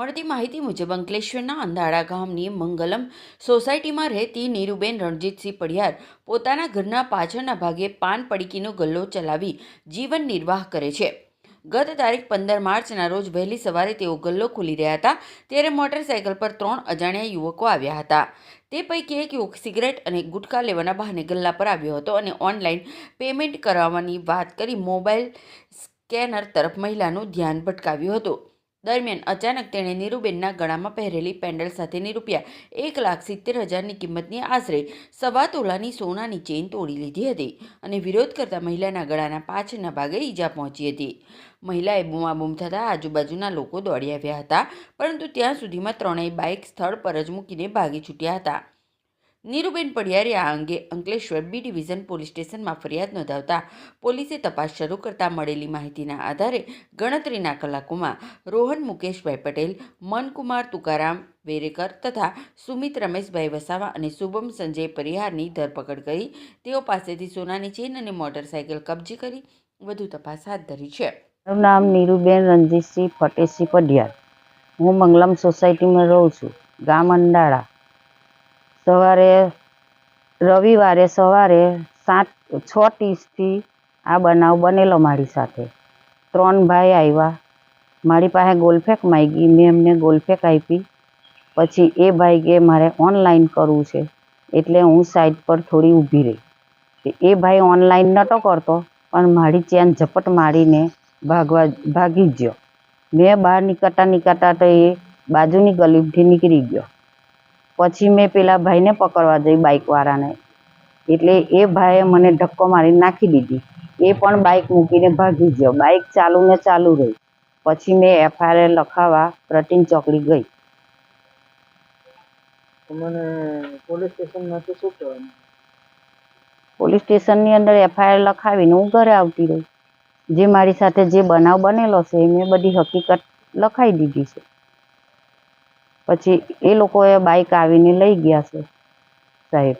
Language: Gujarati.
મળતી માહિતી મુજબ અંકલેશ્વરના અંધાડા ગામની મંગલમ સોસાયટીમાં રહેતી નીરુબેન રણજીતસિંહ પડિયાર પોતાના ઘરના પાછળના ભાગે પાન પડીકીનો ગલ્લો ચલાવી જીવન નિર્વાહ કરે છે. ગત તારીખ 15 માર્ચના રોજ વહેલી સવારે તેઓ ગલ્લો ખોલી રહ્યા હતા ત્યારે મોટરસાયકલ પર 3 અજાણ્યા યુવકો આવ્યા હતા. તે પૈકી એક યુવક સિગરેટ અને ગુટખા લેવાના બહાને ગલ્લા પર આવ્યો હતો અને ઓનલાઈન પેમેન્ટ કરાવવાની વાત કરી મોબાઈલ સ્કેનર તરફ મહિલાનું ધ્યાન ભટકાવ્યું હતું. દરમિયાન અચાનક તેણે નીરુબેનના ગળામાં પહેરેલી પેન્ડલ સાથેની ₹1,70,000ની કિંમતની આશરે 1.25 તોલાની સોનાની ચેઇન તોડી લીધી હતી અને વિરોધ કરતા મહિલાના ગળાના પાછળના ભાગે ઈજા પહોંચી હતી. મહિલાએ બૂમાબૂમ થતાં આજુબાજુના લોકો દોડી આવ્યા હતા, પરંતુ ત્યાં સુધીમાં ત્રણેય બાઇક સ્થળ પર જ મૂકીને ભાગી છૂટ્યા હતા. નીરુબેન પડિયારે આ અંગે અંકલેશ્વર બી ડિવિઝન પોલીસ સ્ટેશનમાં ફરિયાદ નોંધાવતા પોલીસે તપાસ શરૂ કરતા મળેલી માહિતીના આધારે ગણતરીના કલાકોમાં રોહન મુકેશભાઈ પટેલ, મનકુમાર તુકારામ વેરેકર તથા સુમિત રમેશભાઈ વસાવા અને શુભમ સંજય પરિહારની ધરપકડ કરી તેઓ પાસેથી સોનાની ચેઇન અને મોટરસાયકલ કબજે કરી વધુ તપાસ હાથ ધરી છે. મારું નામ નીરુબેન રણજીતસિંહ ફટેશસિંહ પડિયાર. હું મંગલમ સોસાયટીમાં રહું છું, ગામ અંડાળા. રવિવારે સવારે 6:30થી આ બનાવ બનેલો મારી સાથે. 3 ભાઈ આવ્યા, મારી પાસે ગોલ્ડફેક માંગી, મેં એમને ગોલ્ડફેક આપી. પછી એ ભાઈ કે મારે ઓનલાઈન કરવું છે, એટલે હું સાઈડ પર થોડી ઊભી રહી. એ ભાઈ ઓનલાઈન નહોતો કરતો, પણ મારી ચેન ઝપટ મારીને ભાગી ગયો. મેં બહાર નીકળતા તો એ બાજુની ગલીથી નીકળી ગયો. પછી મેં પેલા ભાઈને પકડવા જઈ, બાઇકવાળાને, એટલે એ ભાઈએ મને ધક્કો મારી નાખી દીધી. એ પણ બાઇક મૂકીને ભાગી ગયો. બાઇક ચાલુ ને ચાલુ રહી. પછી મેં FIR લખાવવા પ્રટીન ચોકડી ગઈ. મને પોલીસ સ્ટેશનમાંથી શું કહેવાનું? પોલીસ સ્ટેશનની અંદર FIR લખાવીને હું ઘરે આવતી રહી. જે મારી સાથે જે બનાવ બનેલો છે એ મેં બધી હકીકત લખાઈ દીધી છે. પછી એ લોકોએ બાઇક આવીને લઈ ગયા છે સાહેબ.